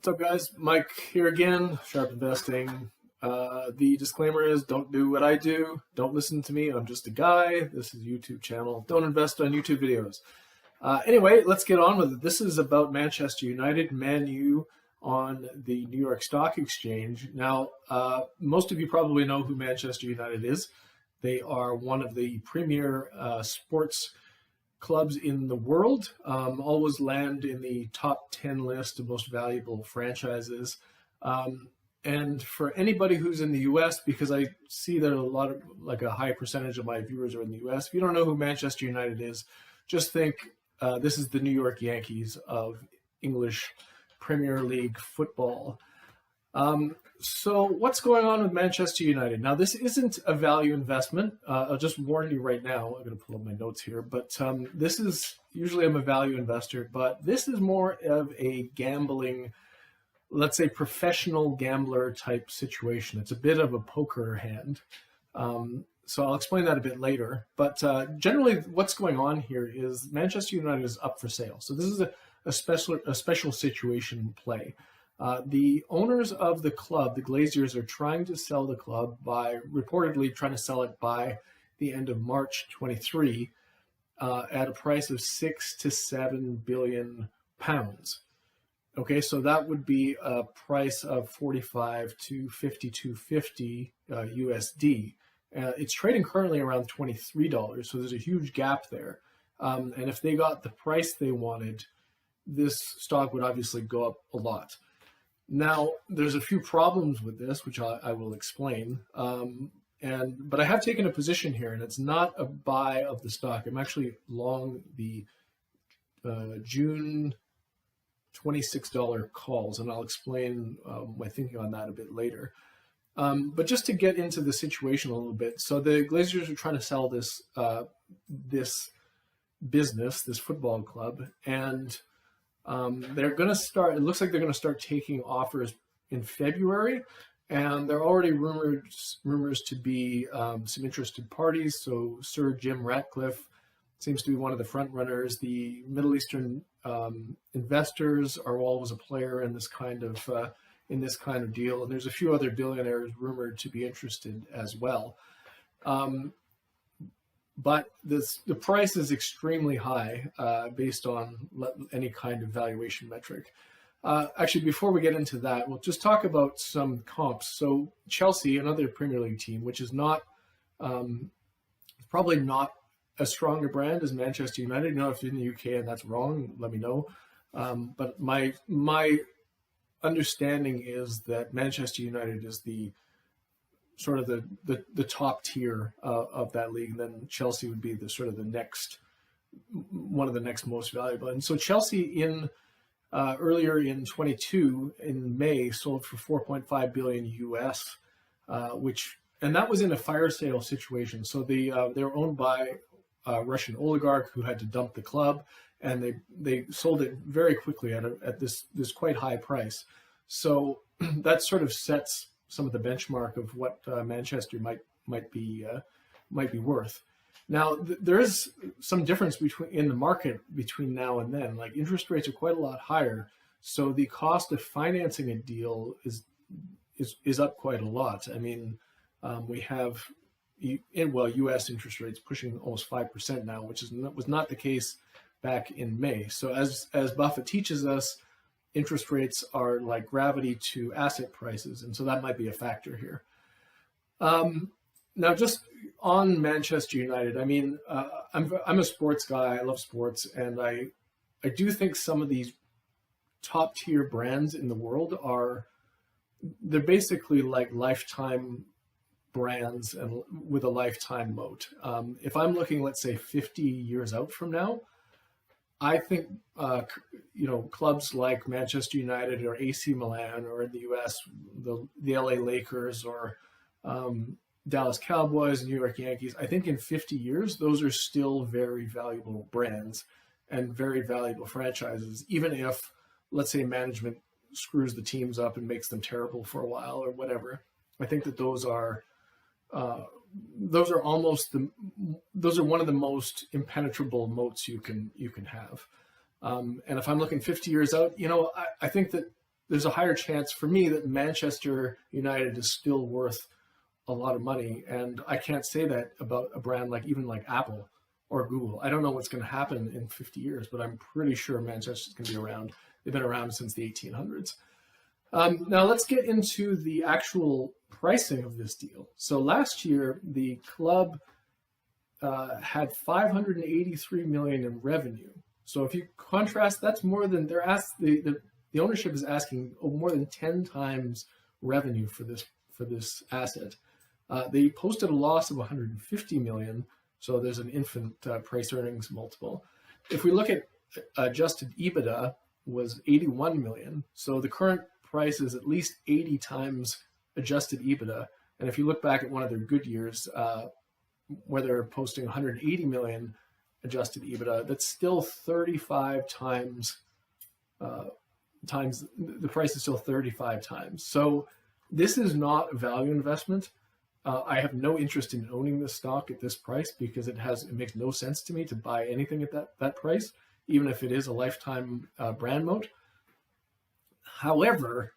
What's up, guys? Mike here again, Sharp Investing. The disclaimer is don't do what I do. Don't listen to me. I'm just a guy. This is a YouTube channel. Don't invest on YouTube videos. Anyway, let's get on with it. This is about Manchester United, MANU, on the New York Stock Exchange. Now, most of you probably know who Manchester United is. They are one of the premier sports clubs in the world, always land in the top 10 list of most valuable franchises. And for anybody who's in the US, because I see that a high percentage of my viewers are in the US, if you don't know who Manchester United is, just think this is the New York Yankees of English Premier League football. So what's going on with Manchester United? Now, this isn't a value investment. I'll just warn you right now. I'm going to pull up my notes here. But this is, usually I'm a value investor, but this is more of a gambling, let's say professional gambler type situation. It's a bit of a poker hand. So I'll explain that a bit later. But generally what's going on here is Manchester United is up for sale. So this is a special situation play. The owners of the club, the Glaziers, are trying to sell the club reportedly trying to sell it by the end of March 23 at a price of 6 to 7 billion pounds. Okay, so that would be a price of 45 to 52.50 USD. It's trading currently around $23, so there's a huge gap there. And if they got the price they wanted, this stock would obviously go up a lot. Now, there's a few problems with this, which I will explain. But I have taken a position here, and it's not a buy of the stock. I'm actually long the June $26 calls, and I'll explain my thinking on that a bit later. But just to get into the situation a little bit, so the Glaziers are trying to sell this business, this football club, and they're going to start, it looks like they're going to start taking offers in February, and there are already rumors to be some interested parties. So Sir Jim Ratcliffe seems to be one of the front runners. The Middle Eastern investors are always a player in this kind of deal, and there's a few other billionaires rumored to be interested as well. But the price is extremely high based on any kind of valuation metric. Actually, before we get into that, we'll just talk about some comps. So Chelsea, another Premier League team, which is not probably not as strong a brand as Manchester United. You know, if you're in the UK and that's wrong, let me know. But my understanding is that Manchester United is the sort of the top tier of that league, and then Chelsea would be one of the next most valuable. And so Chelsea earlier in 22 in May sold for 4.5 billion US, and that was in a fire sale situation. So they were owned by a Russian oligarch who had to dump the club, and they sold it very quickly at this quite high price. So that sort of sets some of the benchmark of what Manchester might be worth. Now, there is some difference in the market between now and then. Like, interest rates are quite a lot higher, so the cost of financing a deal is up quite a lot. I mean, we have U.S. interest rates pushing almost 5% now, which was not the case back in May. So as Buffett teaches us, interest rates are like gravity to asset prices, and so that might be a factor here. Now, just on Manchester United, I mean, I'm a sports guy. I love sports, and I do think some of these top tier brands in the world they're basically like lifetime brands and with a lifetime moat. If I'm looking, let's say, 50 years out from now, I think, clubs like Manchester United or AC Milan, or in the US, the LA Lakers, or Dallas Cowboys, New York Yankees, I think in 50 years, those are still very valuable brands and very valuable franchises, even if, let's say, management screws the teams up and makes them terrible for a while or whatever. I think that those are one of the most impenetrable moats you can have. And if I'm looking 50 years out, I think that there's a higher chance for me that Manchester United is still worth a lot of money. And I can't say that about a brand like even like Apple or Google. I don't know what's going to happen in 50 years, but I'm pretty sure Manchester's going to be around. They've been around since the 1800s. Now let's get into the actual pricing of this deal. So last year, the club had 583 million in revenue. So if you contrast, that's more than they're asked. The ownership is asking more than 10 times revenue for this asset. They posted a loss of 150 million. So there's an infant price earnings multiple. If we look at adjusted EBITDA was 81 million. So the current price is at least 80 times adjusted EBITDA. And if you look back at one of their good years, where they're posting 180 million adjusted EBITDA, that's still 35 times, the price is still 35 times. So this is not a value investment. I have no interest in owning this stock at this price because it makes no sense to me to buy anything at that price, even if it is a lifetime brand moat. However,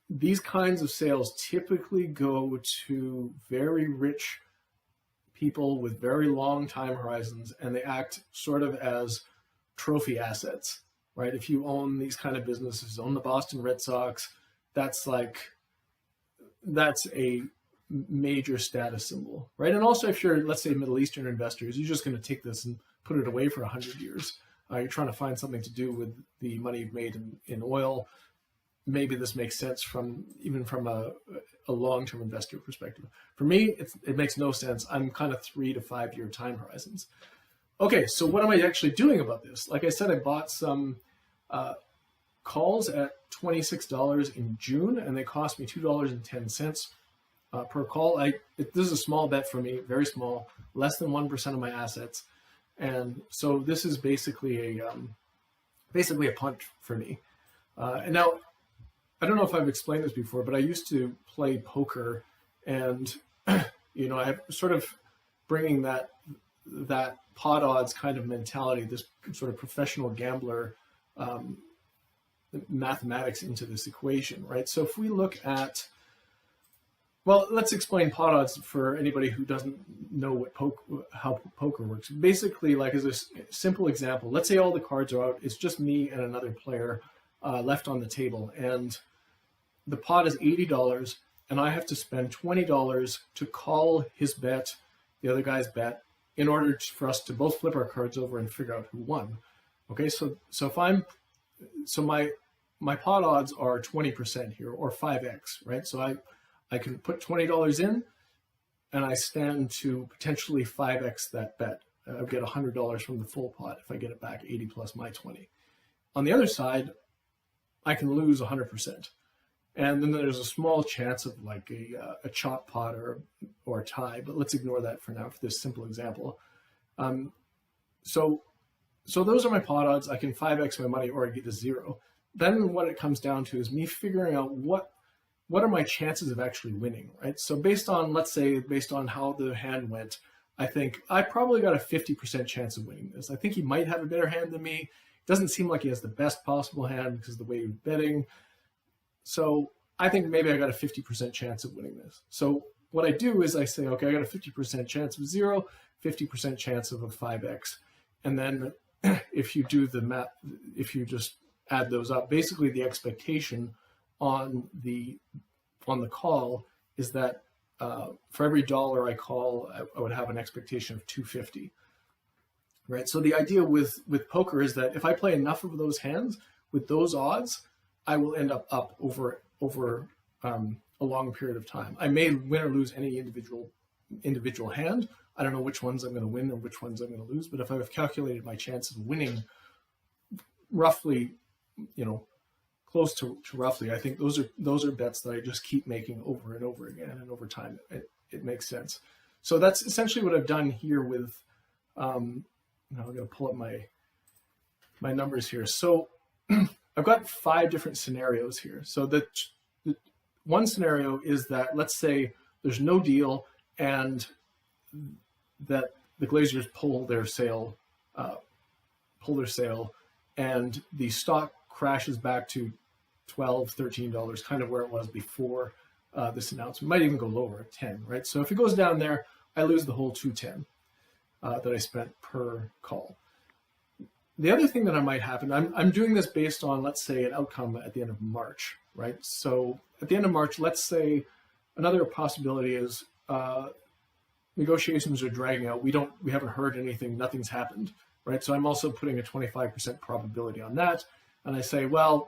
these kinds of sales typically go to very rich people with very long time horizons, and they act sort of as trophy assets, right? If you own these kind of businesses, own the Boston Red Sox, that's a major status symbol, right? And also if you're, let's say, Middle Eastern investors, you're just going to take this and put it away for 100 years. You're trying to find something to do with the money you've made in oil. Maybe this makes sense even from a long-term investor perspective. For me, it makes no sense. I'm kind of 3 to 5 year time horizons. Okay, so what am I actually doing about this? Like I said, I bought some calls at $26 in June, and they cost me $2.10 per call. This is a small bet for me, very small, less than 1% of my assets. And so this is basically a punt for me. And now, I don't know if I've explained this before, but I used to play poker, and I'm sort of bringing that pot odds kind of mentality, this sort of professional gambler mathematics into this equation, right? So if we look at, well, let's explain pot odds for anybody who doesn't know how poker works. Basically, like as a simple example, let's say all the cards are out. It's just me and another player left on the table, and the pot is $80, and I have to spend $20 to call his bet, the other guy's bet, in order for us to both flip our cards over and figure out who won. Okay, so my pot odds are 20% here, or 5x, right? So I can put $20 in, and I stand to potentially 5x that bet. I'll get $100 from the full pot if I get it back, 80 plus my 20. On the other side, I can lose 100%. And then there's a small chance of like a chop pot or a tie, but let's ignore that for now for this simple example. So those are my pot odds. I can 5x my money or I get to zero. Then what it comes down to is me figuring out what are my chances of actually winning, right? So based on how the hand went, I think I probably got a 50% chance of winning this. I think he might have a better hand than me. It doesn't seem like he has the best possible hand because of the way he was betting. So I think maybe I got a 50% chance of winning this. So what I do is I say, okay, I got a 50% chance of zero, 50% chance of a 5x. And then if you do the math, if you just add those up, basically the expectation on the call is that for every dollar I call, I would have an expectation of 250. Right. So the idea with poker is that if I play enough of those hands with those odds, I will end up over a long period of time. I may win or lose any individual hand. I don't know which ones I'm going to win or which ones I'm going to lose. But if I've calculated my chance of winning roughly, close to roughly, I think those are bets that I just keep making over and over again, and over time it makes sense. So that's essentially what I've done here with. Now I'm going to pull up my numbers here. So I've got 5 different scenarios here. So the one scenario is that, let's say there's no deal and that the Glazers pull their sale and the stock crashes back to $12, $13, kind of where it was before this announcement. Might even go lower at 10, right? So if it goes down there, I lose the whole 210 that I spent per call. The other thing that I might happen, I'm doing this based on, let's say, an outcome at the end of March, right? So at the end of March, let's say another possibility is negotiations are dragging out. We haven't heard anything, nothing's happened, right? So I'm also putting a 25% probability on that. And I say, well,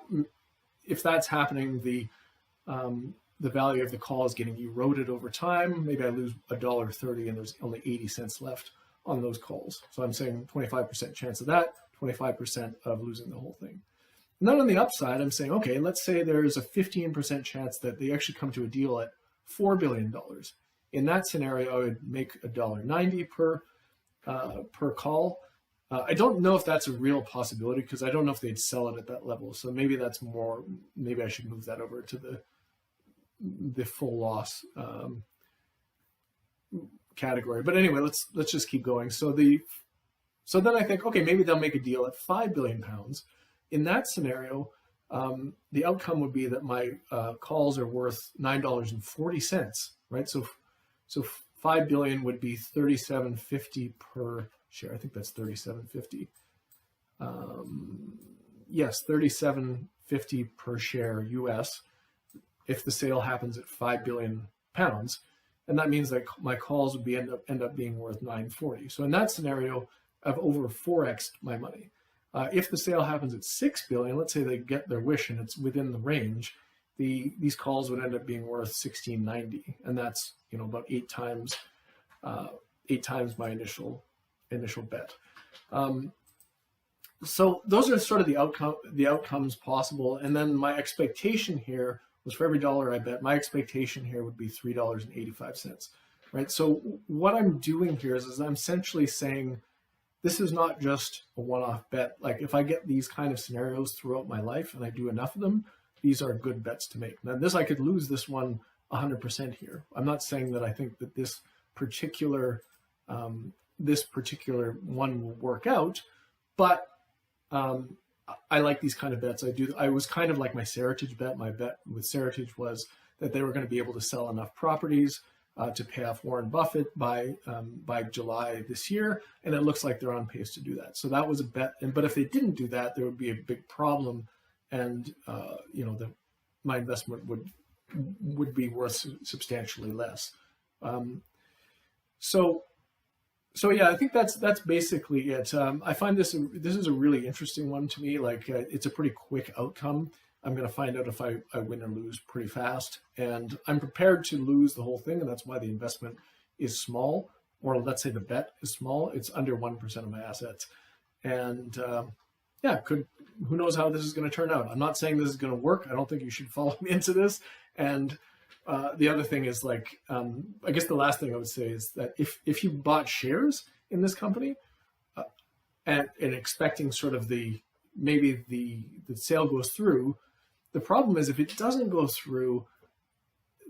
if that's happening, the value of the call is getting eroded over time. Maybe I lose $1.30 and there's only 80 cents left on those calls. So I'm saying 25% chance of that, 25% of losing the whole thing. And then on the upside, I'm saying, okay, let's say there's a 15% chance that they actually come to a deal at $4 billion. In that scenario, I would make $1.90 per call. I don't know if that's a real possibility because I don't know if they'd sell it at that level. So maybe that's more, maybe I should move that over to the full loss category. But anyway, let's just keep going. So then I think, okay, maybe they'll make a deal at £5 billion. In that scenario, the outcome would be that my calls are worth $9.40, right? So 5 billion would be $37.50 per share. I think that's $37.50. Yes, $37.50 per share US if the sale happens at £5 billion. And that means that my calls would end up being worth $9.40. So in that scenario, I've over 4x'd my money. If the sale happens at $6 billion, let's say they get their wish and it's within the range, these calls would end up being worth $16.90, and that's about 8 times my initial bet. So those are sort of the outcomes possible. And then my expectation here was for every dollar I bet, my expectation here would be $3.85, right? So what I'm doing here is I'm essentially saying this is not just a one-off bet. Like if I get these kind of scenarios throughout my life and I do enough of them, these are good bets to make. Now I could lose this one 100% here. I'm not saying that I think that this particular one will work out, but I like these kind of bets. I was kind of like my Seritage bet. My bet with Seritage was that they were going to be able to sell enough properties to pay off Warren Buffett by July this year, and it looks like they're on pace to do that. So that was a bet. But if they didn't do that, there would be a big problem, and my investment would be worth substantially less. So yeah, I think that's basically it. I find this is a really interesting one to me. Like it's a pretty quick outcome. I'm going to find out if I win or lose pretty fast, and I'm prepared to lose the whole thing, and that's why the investment is small, or let's say the bet is small. It's under 1% of my assets, and yeah, who knows how this is going to turn out. I'm not saying this is going to work. I don't think you should follow me into this. And the other thing is I guess the last thing I would say is that if you bought shares in this company and expecting sort of maybe the sale goes through, the problem is if it doesn't go through,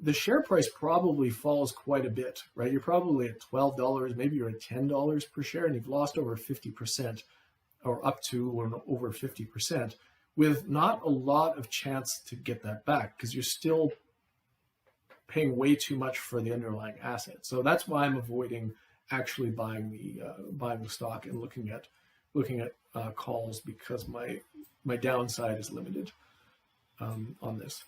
the share price probably falls quite a bit, right? You're probably at $12, maybe you're at $10 per share, and you've lost over 50% or up to or over 50% with not a lot of chance to get that back because you're still paying way too much for the underlying asset. So that's why I'm avoiding actually buying the stock and looking at calls, because my downside is limited on this.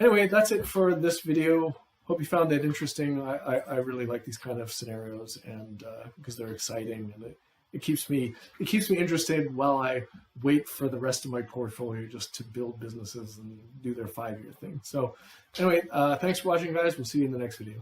Anyway, that's it for this video. Hope you found that interesting. I really like these kind of scenarios, and because they're exciting, and it keeps me interested while I wait for the rest of my portfolio just to build businesses and do their 5-year thing. So anyway, thanks for watching, guys. We'll see you in the next video.